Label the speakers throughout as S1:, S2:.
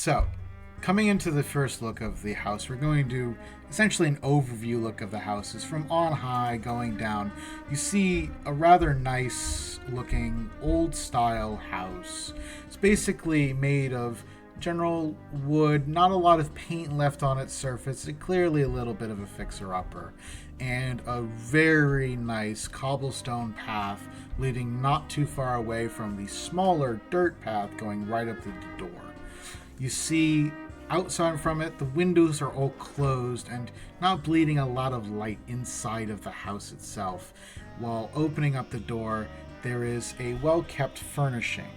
S1: So, coming into the first look of the house, we're going to do essentially an overview look of the houses from on high going down. You see a rather nice looking old style house. It's basically made of general wood, not a lot of paint left on its surface, clearly a little bit of a fixer-upper, and a very nice cobblestone path leading not too far away from the smaller dirt path going right up to the door. You see outside from it, the windows are all closed and not bleeding a lot of light inside of the house itself. While opening up the door, there is a well-kept furnishing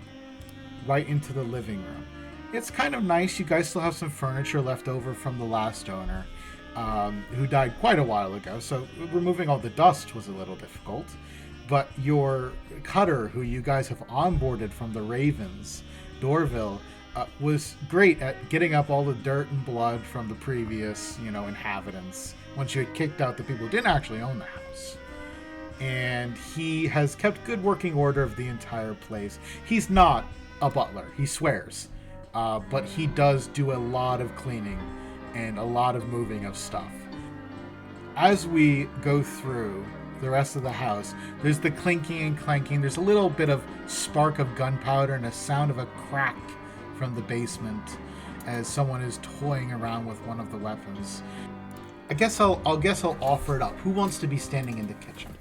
S1: right into the living room. It's kind of nice. You guys still have some furniture left over from the last owner, who died quite a while ago, so removing all the dust was a little difficult. But your cutter, who you guys have onboarded from the Ravens, Dorville, was great at getting up all the dirt and blood from the previous, inhabitants, once you had kicked out the people who didn't actually own the house. And he has kept good working order of the entire place. He's not a butler, he swears. But he does do a lot of cleaning and a lot of moving of stuff. As we go through the rest of the house, there's the clinking and clanking. There's a little bit of spark of gunpowder and a sound of a crack from the basement as someone is toying around with one of the weapons. I guess I'll offer it up. Who wants to be standing in the kitchen?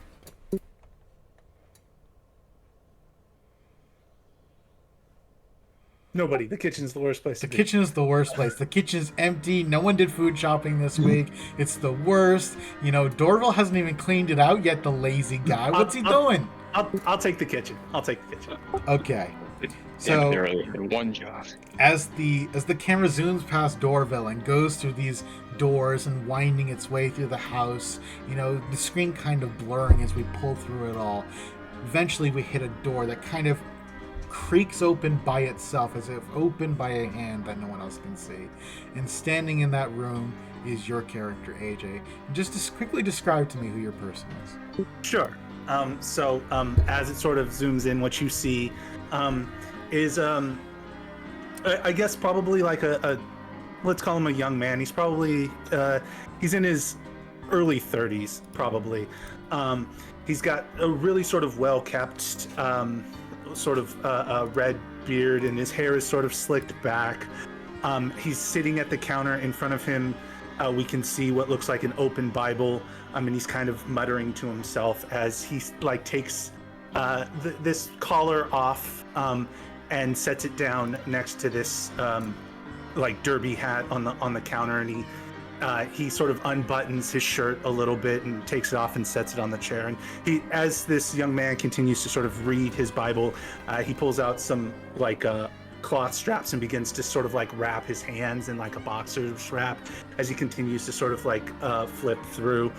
S2: Nobody. The kitchen's the worst place to be.
S1: The kitchen is the worst place. The kitchen's empty. No one did food shopping this week. It's the worst. Dorville hasn't even cleaned it out yet, the lazy guy. What's he doing?
S2: I'll take the kitchen.
S1: Okay. So,
S3: one job.
S1: As the camera zooms past Dorville and goes through these doors and winding its way through the house, the screen kind of blurring as we pull through it all. Eventually we hit a door that kind of creaks open by itself, as if opened by a hand that no one else can see. And standing in that room is your character, AJ. Just quickly describe to me who your person is.
S2: Sure. So as it sort of zooms in, what you see is, I guess, probably like a let's call him a young man. He's probably, he's in his early 30s, probably. He's got a really sort of well-kept, sort of red beard, and his hair is sort of slicked back. He's sitting at the counter. In front of him, we can see what looks like an open Bible. And he's kind of muttering to himself as he takes this collar off and sets it down next to this derby hat on the counter, and he sort of unbuttons his shirt a little bit and takes it off and sets it on the chair. And as this young man continues to sort of read his Bible, he pulls out some cloth straps and begins to sort of wrap his hands in like a boxer's wrap as he continues to sort of flip through.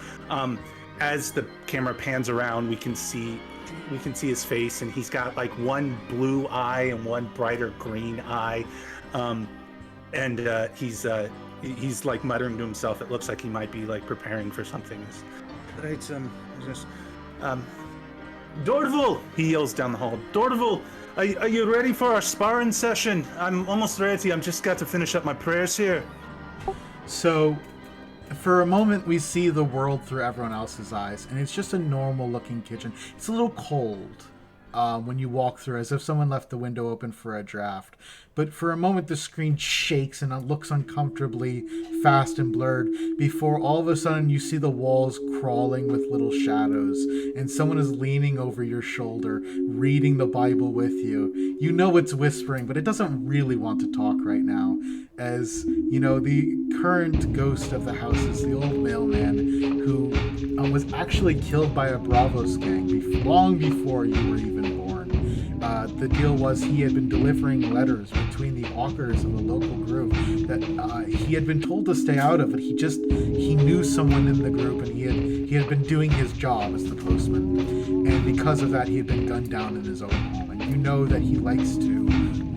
S2: As the camera pans around, we can see his face, and he's got one blue eye and one brighter green eye, and he's muttering to himself. It looks like he might be preparing for something. Right, Dorville, he yells down the hall. Dorville, are you ready for our sparring session? I'm almost ready. I'm just got to finish up my prayers here.
S1: So, for a moment, we see the world through everyone else's eyes, and it's just a normal looking kitchen. It's a little cold when you walk through, as if someone left the window open for a draft. But for a moment, the screen shakes and it looks uncomfortably fast and blurred before all of a sudden you see the walls crawling with little shadows, and someone is leaning over your shoulder, reading the Bible with you. You know it's whispering, but it doesn't really want to talk right now, as, the current ghost of the house is the old mailman who was actually killed by a Bravos gang long before you were even born. The deal was he had been delivering letters between the walkers of a local group that he had been told to stay out of, but he knew someone in the group, and he had been doing his job as the postman, and because of that he had been gunned down in his own home. And you know that he likes to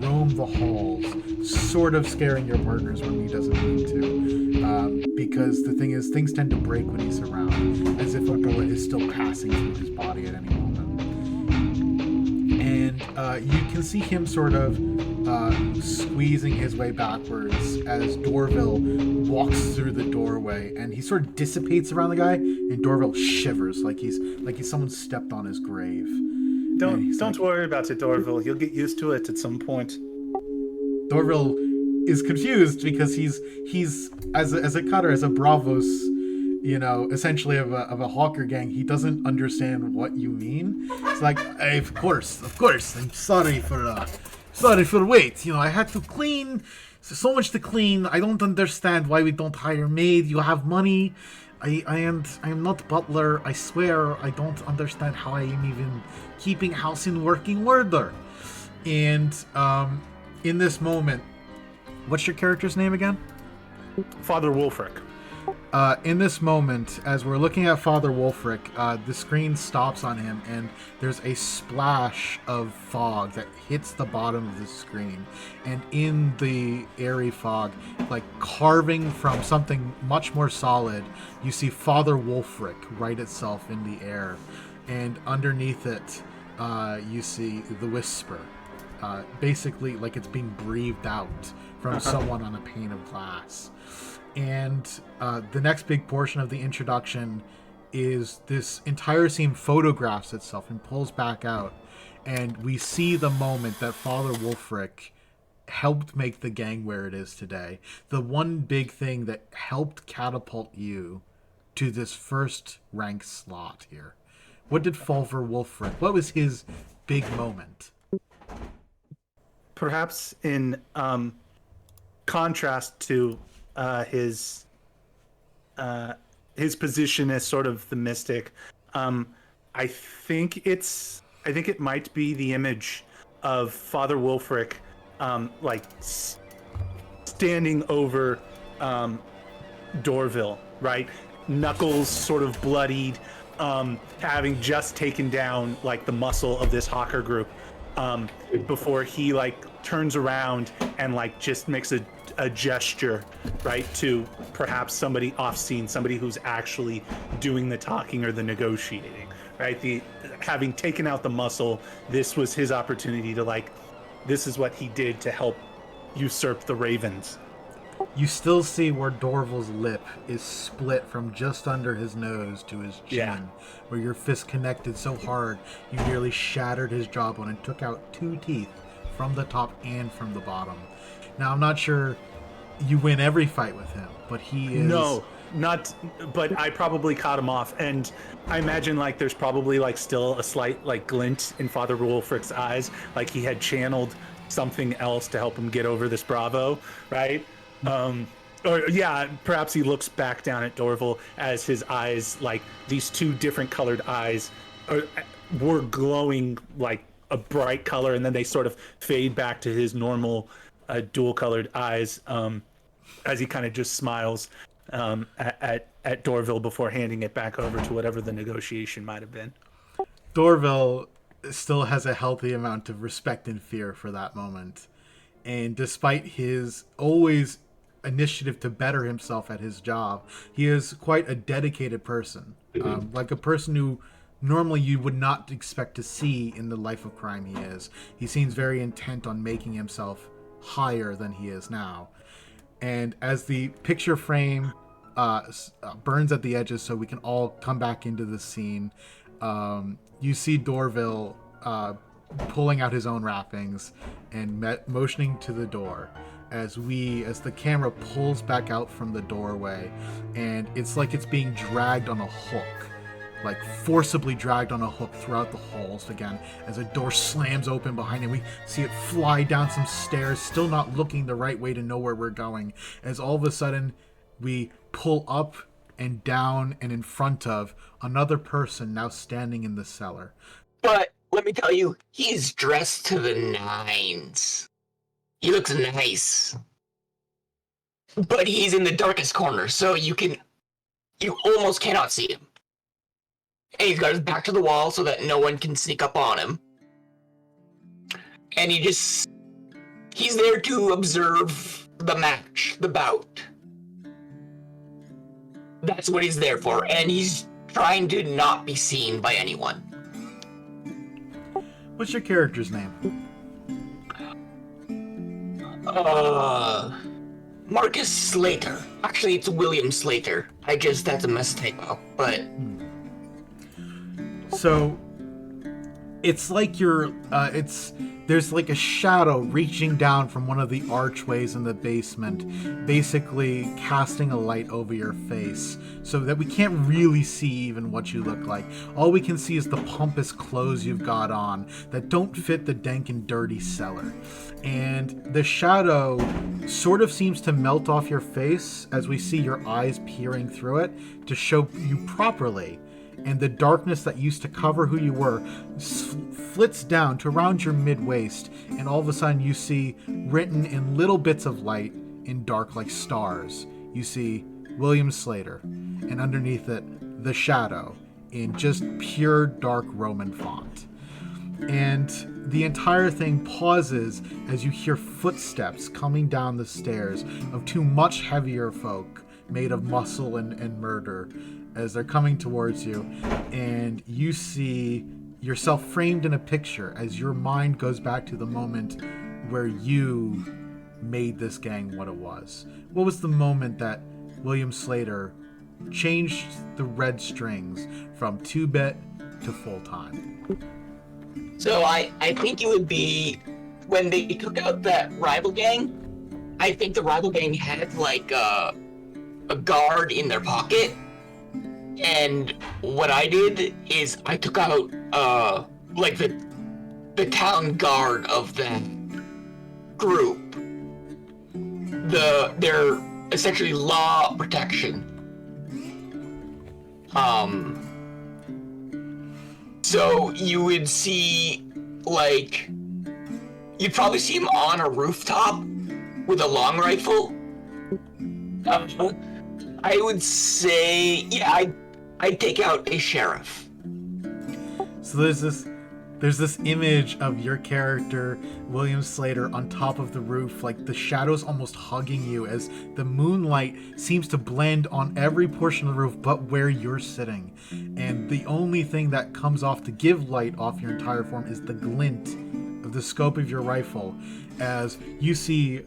S1: roam the halls, sort of scaring your partners when he doesn't mean to, because the thing is, things tend to break when he's around, as if a bullet is still passing through his body at any moment. And you can see him sort of squeezing his way backwards as Dorville walks through the doorway, and he sort of dissipates around the guy, and Dorville shivers like he's someone stepped on his grave.
S2: Don't worry about it, Dorville. You'll get used to it at some point.
S1: Dorville is confused because he's as a cutter, as a bravos, essentially of a hawker gang. He doesn't understand what you mean. It's like, hey, of course, I'm sorry for the wait. I had to clean, so much to clean. I don't understand why we don't hire maid. You have money. I am not butler. I swear I don't understand how I am even keeping house in working order. And in this moment, what's your character's name again?
S2: Father Wolfric.
S1: In this moment, as we're looking at Father Wolfric, the screen stops on him, and there's a splash of fog that hits the bottom of the screen. And in the airy fog, like carving from something much more solid, you see Father Wolfric write itself in the air. And underneath it, you see the whisper. Basically, like it's being breathed out from someone on a pane of glass. And the next big portion of the introduction is this entire scene photographs itself and pulls back out. And we see the moment that Father Wolfric helped make the gang where it is today. The one big thing that helped catapult you to this first rank slot here. What did Father Wolfric, what was his big moment?
S2: Perhaps in contrast to his position as sort of the mystic, I think it might be the image of Father Wolfric, standing over Dorville, right? Knuckles sort of bloodied, having just taken down like the muscle of this hawker group, before he turns around and just makes a gesture, right, to perhaps somebody off scene, somebody who's actually doing the talking or the negotiating, right? Having taken out the muscle, this was his opportunity to this is what he did to help usurp the Ravens.
S1: You still see where Dorville's lip is split from just under his nose to his chin, where your fist connected so hard you nearly shattered his jawbone and took out 2 teeth from the top and from the bottom. Now, I'm not sure you win every fight with him, but he is...
S2: No, not... But I probably caught him off, and I imagine, there's probably, still a slight, glint in Father Wolfric's eyes, like he had channeled something else to help him get over this Bravo, right? Perhaps he looks back down at Dorville as his eyes, these 2 different colored eyes were glowing a bright color, and then they sort of fade back to his normal dual colored eyes, as he kind of just smiles at Dorville before handing it back over to whatever the negotiation might have been.
S1: Dorville still has a healthy amount of respect and fear for that moment. And despite his always initiative to better himself at his job, he is quite a dedicated person. Like a person who normally you would not expect to see in the life of crime he is. He seems very intent on making himself higher than he is now. And as the picture frame burns at the edges so we can all come back into the scene, you see Dorville pulling out his own wrappings and motioning to the door as the camera pulls back out from the doorway, and it's like it's being dragged on a hook, forcibly dragged on a hook throughout the halls again as a door slams open behind him. We see it fly down some stairs, still not looking the right way to know where we're going, as all of a sudden we pull up and down and in front of another person now standing in the cellar.
S3: But let me tell you, he's dressed to the nines. He looks nice. But he's in the darkest corner, so you almost cannot see him. And he's got his back to the wall so that no one can sneak up on him. And he's there to observe the match, the bout. That's what he's there for, and he's trying to not be seen by anyone.
S1: What's your character's name?
S3: Marcus Slater. Actually, it's William Slater. That's a typo, but...
S1: So, it's like there's like a shadow reaching down from one of the archways in the basement, basically casting a light over your face, so that we can't really see even what you look like. All we can see is the pompous clothes you've got on that don't fit the dank and dirty cellar. And the shadow sort of seems to melt off your face as we see your eyes peering through it to show you properly. And the darkness that used to cover who you were flits down to around your mid-waist, and all of a sudden you see, written in little bits of light in dark like stars, you see William Slater, and underneath it, the shadow, in just pure dark Roman font. And the entire thing pauses as you hear footsteps coming down the stairs of two much heavier folk made of muscle and murder, as they're coming towards you, and you see yourself framed in a picture as your mind goes back to the moment where you made this gang what it was. What was the moment that William Slater changed the red strings from 2-bit to full-time?
S3: So I think it would be when they took out that rival gang. I think the rival gang had like a guard in their pocket. And what I did is I took out like the town guard of that group. Their essentially law protection. So you would see like you'd probably see him on a rooftop with a long rifle. I would say, yeah, I'd take out a sheriff.
S1: So there's this image of your character, William Slater, on top of the roof, like the shadows almost hugging you as the moonlight seems to blend on every portion of the roof but where you're sitting. And the only thing that comes off to give light off your entire form is the glint of the scope of your rifle, as you see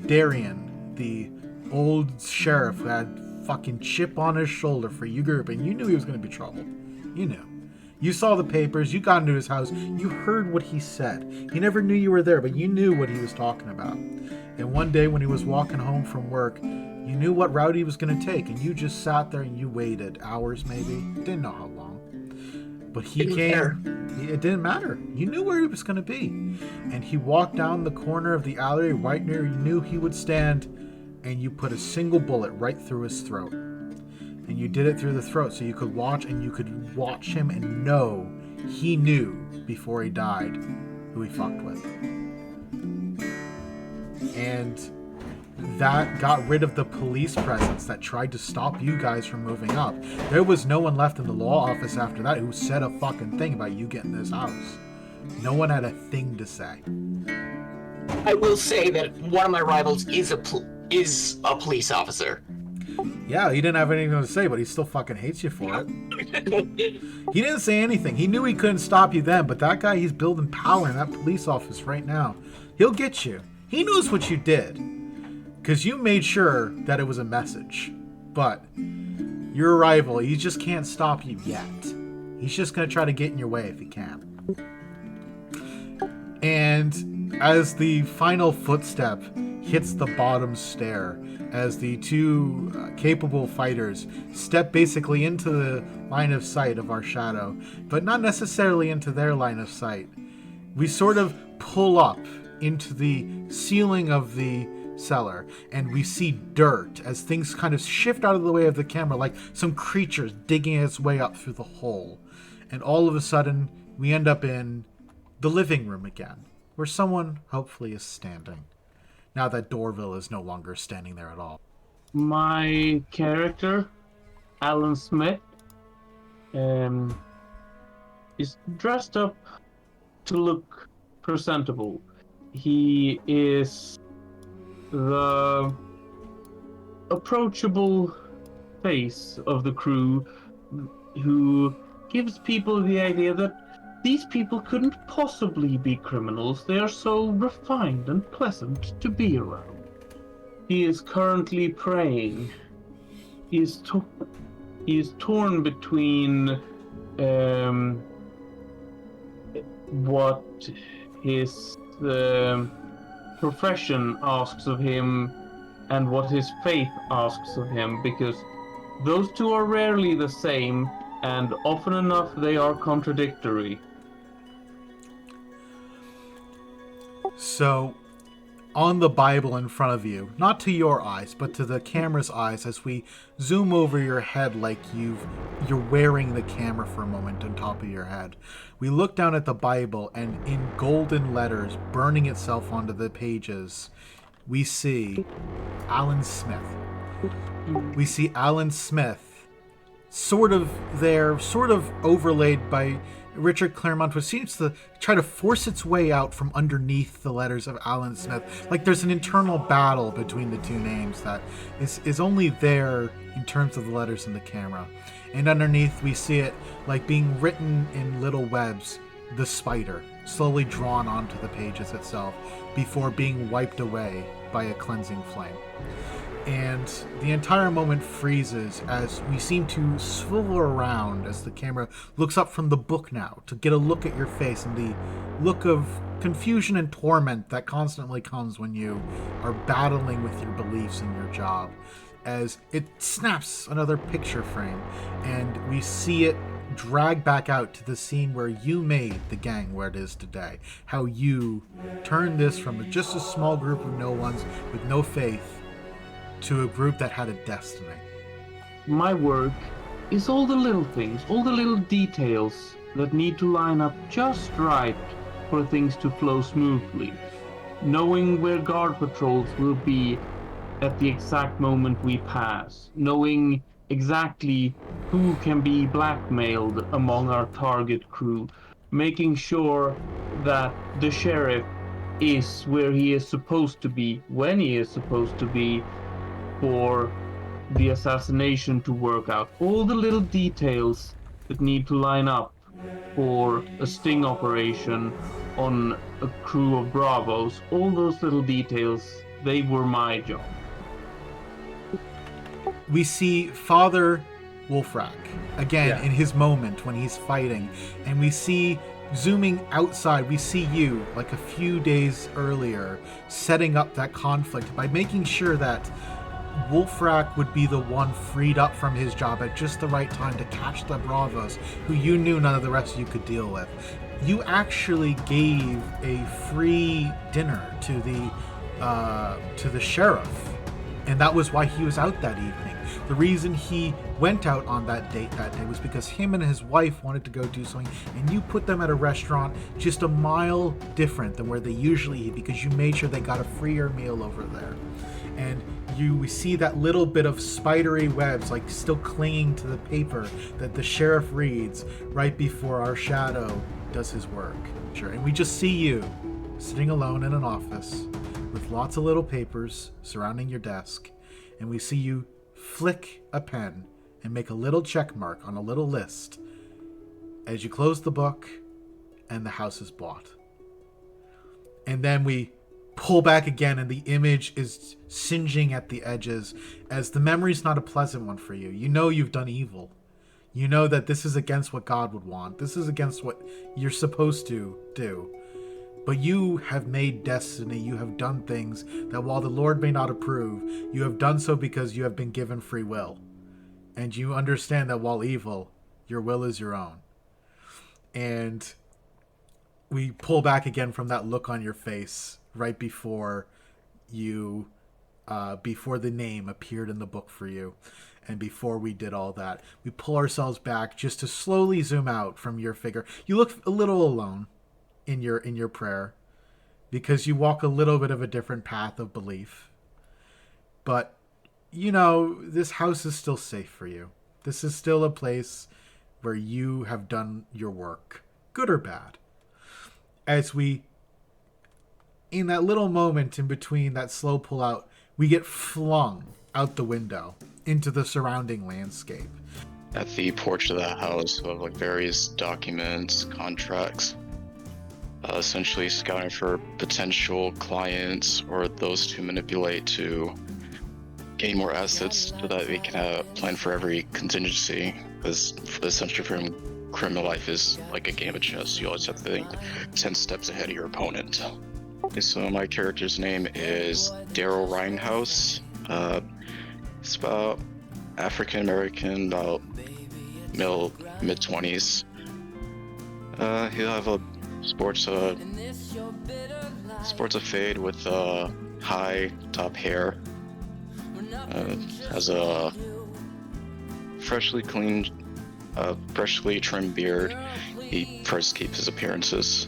S1: Darian, the old sheriff who had fucking chip on his shoulder for you group, and you knew he was going to be trouble. You knew. You saw the papers, you got into his house, you heard what he said. He never knew you were there, but you knew what he was talking about. And one day when he was walking home from work, you knew what route he was going to take, and you just sat there and you waited, hours maybe, didn't know how long. But he came, it didn't matter. You knew where he was going to be. And he walked down the corner of the alley right near you knew he would stand, and you put a single bullet right through his throat. And you did it through the throat so you could watch him and know he knew before he died who he fucked with. And that got rid of the police presence that tried to stop you guys from moving up. There was no one left in the law office after that who said a fucking thing about you getting this house. No one had a thing to say.
S3: I will say that one of my rivals is a police officer.
S1: Yeah, he didn't have anything to say, but he still fucking hates you for it. He didn't say anything. He knew he couldn't stop you then, but that guy, he's building power in that police office right now. He'll get you. He knows what you did. Because you made sure that it was a message. But your rival, he just can't stop you yet. He's just going to try to get in your way if he can. And as the final footstep hits the bottom stair, as the two capable fighters step basically into the line of sight of our shadow, but not necessarily into their line of sight, we sort of pull up into the ceiling of the cellar, and we see dirt as things kind of shift out of the way of the camera, like some creature's digging its way up through the hole. And all of a sudden, we end up in the living room again, where someone hopefully is standing. Now that Dorville is no longer standing there at all.
S4: My character, Alan Smith, is dressed up to look presentable. He is the approachable face of the crew who gives people the idea that These people couldn't possibly be criminals. They are so refined and pleasant to be around. He is currently praying. He is, he is torn between what his profession asks of him and what his faith asks of him, because those two are rarely the same, and often enough they are contradictory.
S1: So, on the Bible in front of you, not to your eyes, but to the camera's eyes, as we zoom over your head like you're wearing the camera for a moment on top of your head, we look down at the Bible, and in golden letters burning itself onto the pages, we see Alan Smith. We see Alan Smith sort of overlaid by Richard Claremont, which seems to try to force its way out from underneath the letters of Alan Smith. Like there's an internal battle between the two names that is only there in terms of the letters in the camera. And underneath we see it like being written in little webs, the spider, slowly drawn onto the pages itself before being wiped away by a cleansing flame. And the entire moment freezes as we seem to swivel around as the camera looks up from the book now to get a look at your face and the look of confusion and torment that constantly comes when you are battling with your beliefs in your job, as it snaps another picture frame and we see it drag back out to the scene where you made the gang where it is today. How you turned this from just a small group of no ones with no faith to a group that had a destiny.
S4: My work is all the little things, all the little details that need to line up just right for things to flow smoothly. Knowing where guard patrols will be at the exact moment we pass. Knowing exactly who can be blackmailed among our target crew. Making sure that the sheriff is where he is supposed to be, when he is supposed to be, for the assassination to work out. All the little details that need to line up for a sting operation on a crew of Bravos, all those little details, they were my job.
S1: We see Father Wolfrak again in his moment when he's fighting, and we see zooming outside, we see you like a few days earlier setting up that conflict by making sure that Wolfrak would be the one freed up from his job at just the right time to catch the Bravos, who you knew none of the rest of you could deal with. You actually gave a free dinner to the sheriff, and that was why he was out that evening. The reason he went out on that date that day was because him and his wife wanted to go do something, and you put them at a restaurant just a mile different than where they usually eat because you made sure they got a freer meal over there. And we see that little bit of spidery webs like still clinging to the paper that the sheriff reads right before our shadow does his work. Sure. And we just see you sitting alone in an office with lots of little papers surrounding your desk, and we see you flick a pen and make a little check mark on a little list as you close the book and the house is bought. And then we pull back again and the image is singeing at the edges as the memory's not a pleasant one for you. You know you've done evil. You know that this is against what God would want. This is against what you're supposed to do. But you have made destiny. You have done things that while the Lord may not approve, you have done so because you have been given free will. And you understand that while evil, your will is your own. And we pull back again from that look on your face right before you, before the name appeared in the book for you. And before we did all that, we pull ourselves back just to slowly zoom out from your figure. You look a little alone in your prayer because you walk a little bit of a different path of belief. But, you know, this house is still safe for you. This is still a place where you have done your work, good or bad. As we, in that little moment in between that slow pull out, we get flung out the window into the surrounding landscape.
S5: at the porch of the house of like various documents, contracts, essentially scouting for potential clients or those to manipulate to gain more assets so that they can plan for every contingency. Because essentially for criminal life is like a game of chess. You always have to think 10 steps ahead of your opponent. Okay, so my character's name is Daryl Rhinehouse. He's about African American, about mid-20s. He'll have a sports a fade with high top hair. Has a freshly trimmed beard. He first keeps his appearances.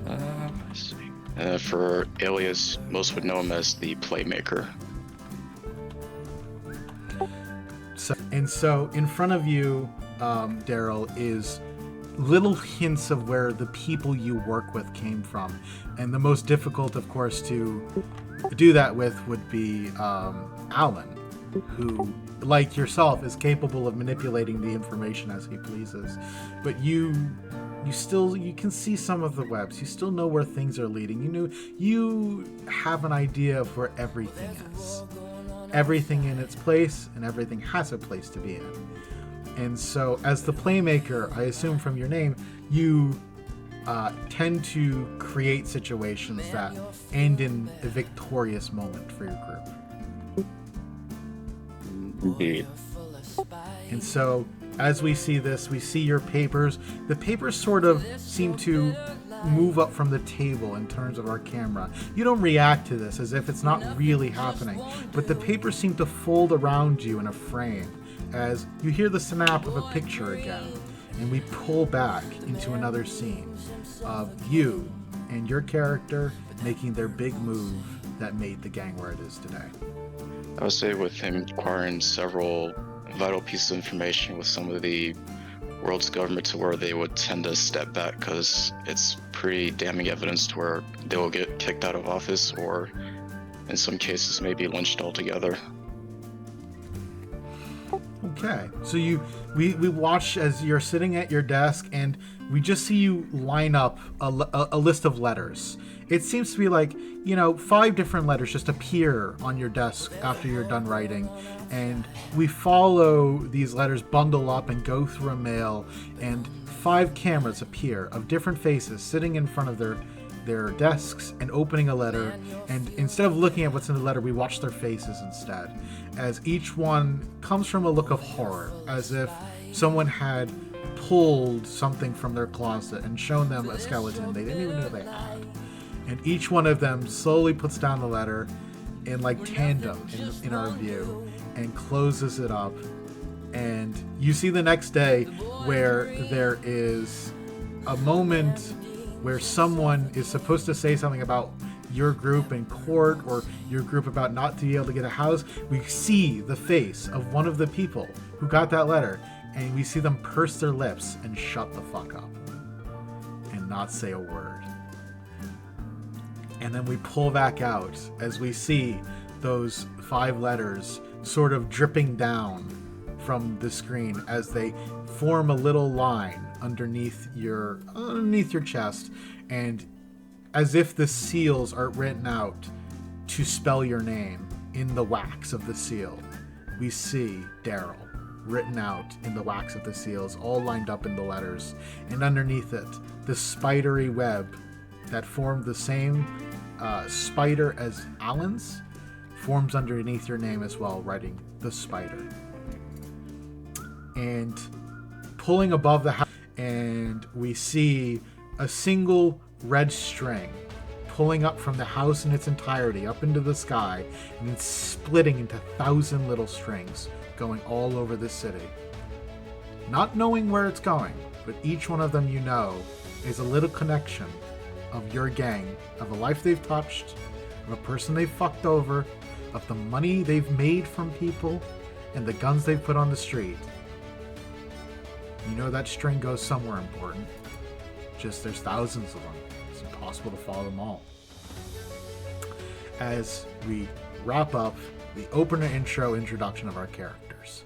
S5: Let's see. For alias, most would know him as the Playmaker.
S1: So in front of you, Daryl, is little hints of where the people you work with came from. And the most difficult, of course, to do that with would be Alan, who, like yourself, is capable of manipulating the information as he pleases. But you can see some of the webs. You still know where things are leading. You have an idea of where everything is. Everything in its place, and everything has a place to be in. And so, as the Playmaker, I assume from your name, you tend to create situations that end in a victorious moment for your group.
S5: Indeed.
S1: And so, as we see this, we see your papers. The papers sort of seem to move up from the table in terms of our camera. You don't react to this as if it's not really happening, but the papers seem to fold around you in a frame as you hear the snap of a picture again, and we pull back into another scene of you and your character making their big move that made the gang where it is today.
S5: I would say with him acquiring several vital pieces of information with some of the world's government to where they would tend to step back because it's pretty damning evidence to where they will get kicked out of office or in some cases maybe lynched altogether.
S1: Okay, so we watch as you're sitting at your desk, and we just see you line up a list of letters. It seems to be like, 5 different letters just appear on your desk after you're done writing, and we follow these letters bundle up and go through a mail, and 5 cameras appear of different faces sitting in front of their desks and opening a letter, and instead of looking at what's in the letter, we watch their faces instead, as each one comes from a look of horror, as if someone had pulled something from their closet and shown them a skeleton they didn't even know they had. And each one of them slowly puts down the letter in like tandem in our view and closes it up. And you see the next day where there is a moment where someone is supposed to say something about your group in court or your group about not to be able to get a house. We see the face of one of the people who got that letter, and we see them purse their lips and shut the fuck up and not say a word. And then we pull back out as we see those 5 letters sort of dripping down from the screen as they form a little line underneath your chest, and as if the seals are written out to spell your name in the wax of the seal, we see Daryl written out in the wax of the seals, all lined up in the letters, and underneath it, the spidery web that formed the same spider as Alan's forms underneath your name as well, writing the spider. And pulling above the house, and we see a single red string pulling up from the house in its entirety up into the sky, and it's splitting into 1,000 little strings going all over the city. Not knowing where it's going, but each one of them is a little connection of your gang, of a life they've touched, of a person they've fucked over, of the money they've made from people, and the guns they've put on the street. That string goes somewhere important. Just there's thousands of them. It's impossible to follow them all. As we wrap up the opener intro introduction of our characters.